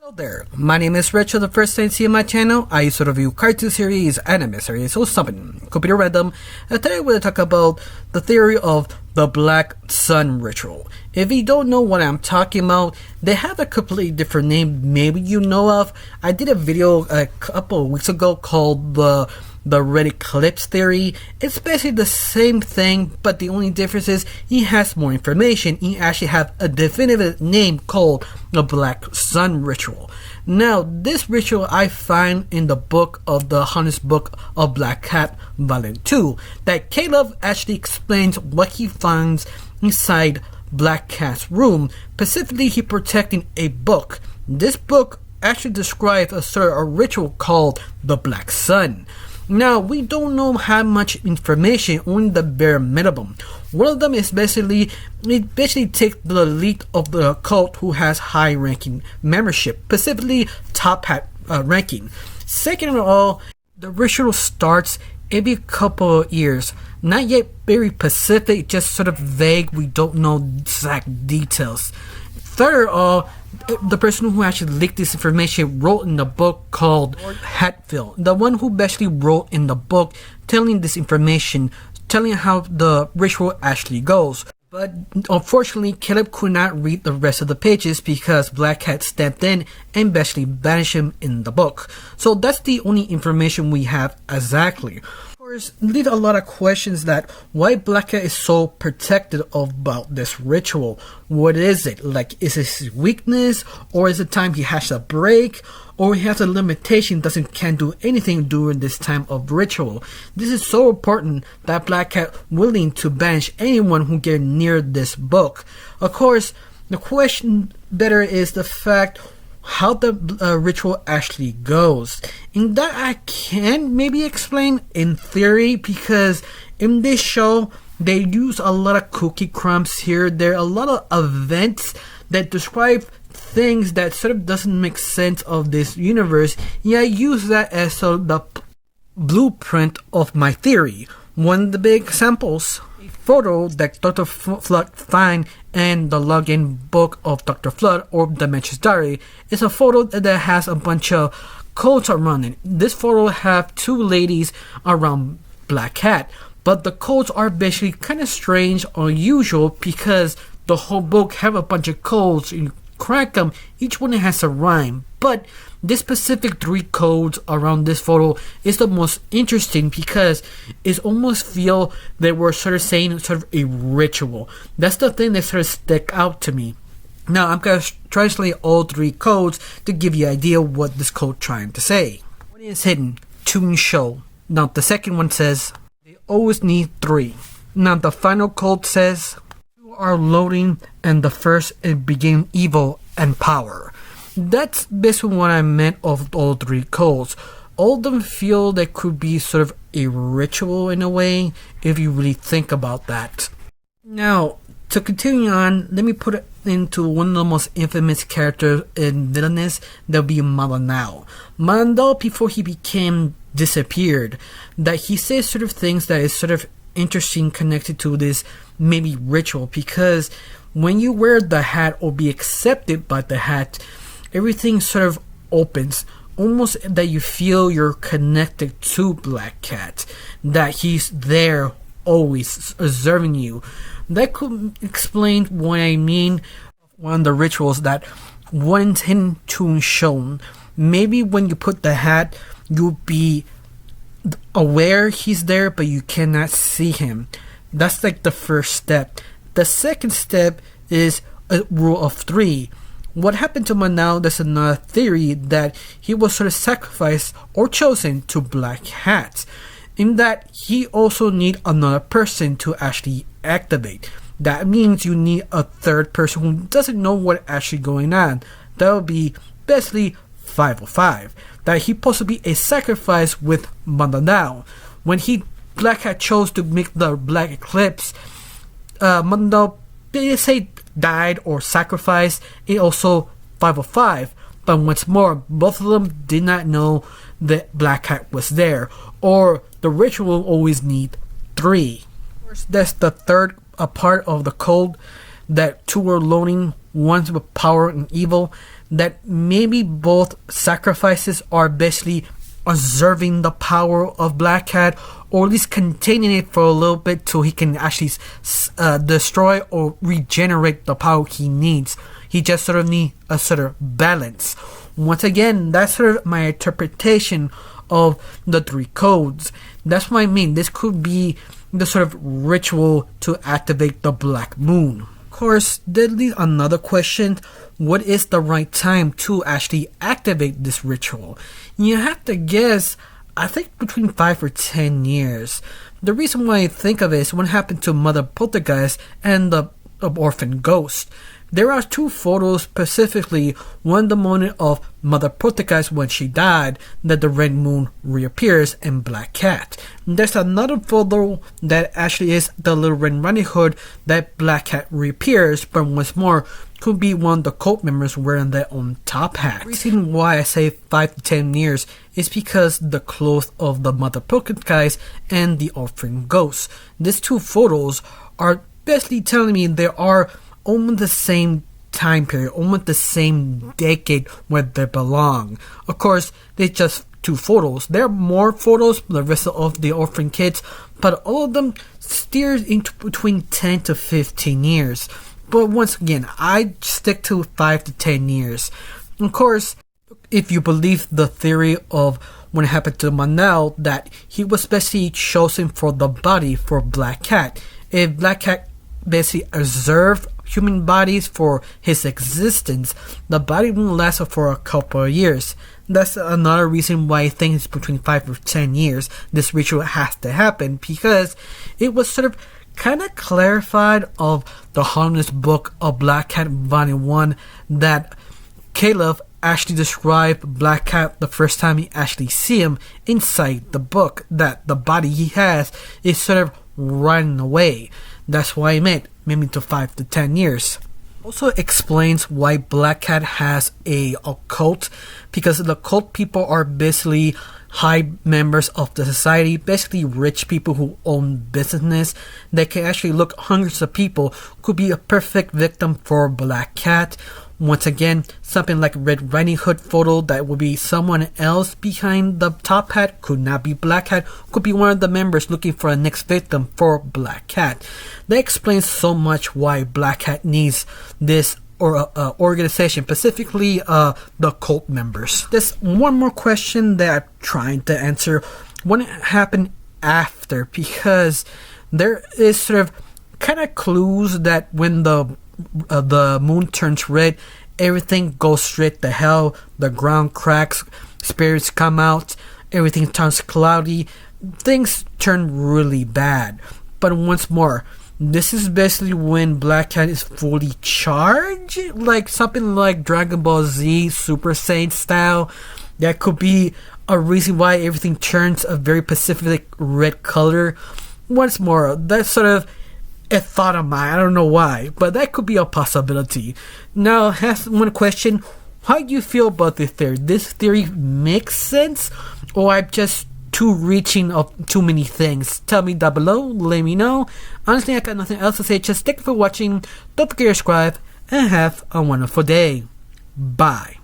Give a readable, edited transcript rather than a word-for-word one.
Hello there, my name is Rich. For the first time seeing my channel, I used to review cartoon series, anime series, or something, computer random, and today we're going to talk about the theory of the Black Sun Ritual. If you don't know what I'm talking about, they have a completely different name maybe you know of. I did a video a couple of weeks ago called the Red Eclipse Theory. It's basically the same thing, but the only difference is he has more information. He actually has a definitive name called the Black Sun Ritual. Now, this ritual I find in the book of the Honest Book of Black Cat, Volume 2, that Caleb actually explains what he finds inside Black Cat's room. Specifically, he protecting a book. This book actually describes a ritual called the Black Sun. Now, we don't know how much information, only the bare minimum. One of them is basically, it basically takes the elite of the cult who has high ranking membership, specifically top hat ranking. Second of all, the ritual starts every couple of years. Not yet very specific, just sort of vague, we don't know exact details. Third of all, the person who actually leaked this information wrote in the book called Hatfield, the one who basically wrote in the book telling this information, telling how the ritual actually goes. But unfortunately, Caleb could not read the rest of the pages because Black Cat stepped in and basically banished him in the book. So that's the only information we have exactly. Leave a lot of questions that why Black Cat is so protected about this ritual. What is it? Like, is it his weakness, or is it time he has a break, or he has a limitation, can't do anything during this time of ritual? This is so important that Black Cat willing to banish anyone who get near this book. Of course, the question better is the fact how the ritual actually goes. And that I can maybe explain in theory, because in this show they use a lot of cookie crumbs here. There are a lot of events that describe things that sort of doesn't make sense of this universe. Yeah, I use that as the blueprint of my theory. One of the big examples, a photo that Dr. Flood find in the login book of Dr. Flood or Dimension's Diary, is a photo that has a bunch of coats around it. This photo have two ladies around Black Cat, but the coats are basically kind of strange or unusual because the whole book have a bunch of codes. You crack them, each one has a rhyme, but this specific three codes around this photo is the most interesting because it almost feel they were sort of saying sort of a ritual. That's the thing that sort of stick out to me. Now I'm going to translate all three codes to give you an idea what this code trying to say. One is hidden, tune show. Now the second one says they always need three. Now the final code says you are loading, and the first is begin evil and power. That's basically what I meant of all three codes. All of them feel they could be sort of a ritual in a way, if you really think about that. Now, to continue on, let me put it into one of the most infamous characters in Villainous, that would be Malandau. Malandau, before he became disappeared, that he says sort of things that is sort of interesting connected to this maybe ritual, because when you wear the hat or be accepted by the hat, everything sort of opens, almost that you feel you're connected to Black Cat, that he's there always observing you. That could explain what I mean. One of the rituals that one's hidden tune shown. Maybe when you put the hat, you'll be aware he's there, but you cannot see him. That's like the first step. The second step is a rule of three. What happened to Manao, there's another theory that he was sort of sacrificed or chosen to Black Hat, in that he also need another person to actually activate. That means you need a third person who doesn't know what's actually going on. That would be basically 505. That he supposed to be a sacrifice with Manao. When Black Hat chose to make the Black Eclipse, Manao, they say died or sacrificed. It also 505, but once more, both of them did not know that Black Cat was there, or the ritual always need three. That's the third part of the code, that two are loading, one's with power and evil. that maybe both sacrifices are basically observing the power of Black Cat, or at least containing it for a little bit so he can actually destroy or regenerate the power he needs. He just sort of needs a sort of balance. Once again, that's sort of my interpretation of the 3 codes. That's what I mean. This could be the sort of ritual to activate the Black Moon. Of course, that leads another question. What is the right time to actually activate this ritual? You have to guess, I think between 5 or 10 years. The reason why I think of it is what happened to Mother Poltergeist and the orphan ghost. There are 2 photos specifically, one the moment of Mother Poltergeist when she died, that the red moon reappears in Black Cat. There's another photo that actually is the Little Red Riding Hood that Black Cat reappears, but once more could be one of the cult members wearing their own top hat. The reason why I say 5 to 10 years is because the clothes of the Mother Poltergeist and the orphan ghost. These 2 photos are basically telling me there are almost the same time period, almost the same decade where they belong. Of course, they're just 2 photos. There are more photos, the rest of the orphan kids, but all of them steers into between 10 to 15 years. But once again, I stick to 5 to 10 years. Of course, if you believe the theory of what happened to Manel, that he was basically chosen for the body for Black Cat. If Black Cat basically observed human bodies for his existence, the body won't last for a couple of years. That's another reason why I think it's between 5 or 10 years this ritual has to happen, because it was sort of kind of clarified of the Harmless book of Black Cat Volume 1 that Caleb actually described Black Cat the first time he actually see him inside the book, that the body he has is sort of running away. That's why I meant maybe to 5 to 10 years. Also explains why Black Cat has a cult, because the cult people are basically high members of the society, basically rich people who own business. They can actually look hundreds of people, could be a perfect victim for Black Cat. Once again, something like Red Riding Hood photo that would be someone else behind the top hat, could not be Black Cat, could be one of the members looking for a next victim for Black Cat. That explains so much why Black Cat needs this organization, specifically the cult members. There's one more question that I'm trying to answer. What happened after? Because there is sort of kind of clues that when the moon turns red, everything goes straight to hell. The ground cracks, spirits come out, everything turns cloudy, things turn really bad. But once more, this is basically when Black Cat is fully charged, like something like Dragon Ball Z Super Saiyan style. That could be a reason why everything turns a very specific red color. Once more, that's sort of a thought of mine. I don't know why, but that could be a possibility. Now, has one question: how do you feel about this theory? This theory makes sense, or I'm just too reaching of too many things? Tell me down below. Let me know. Honestly, I got nothing else to say. Just thank you for watching. Don't forget to subscribe and have a wonderful day. Bye.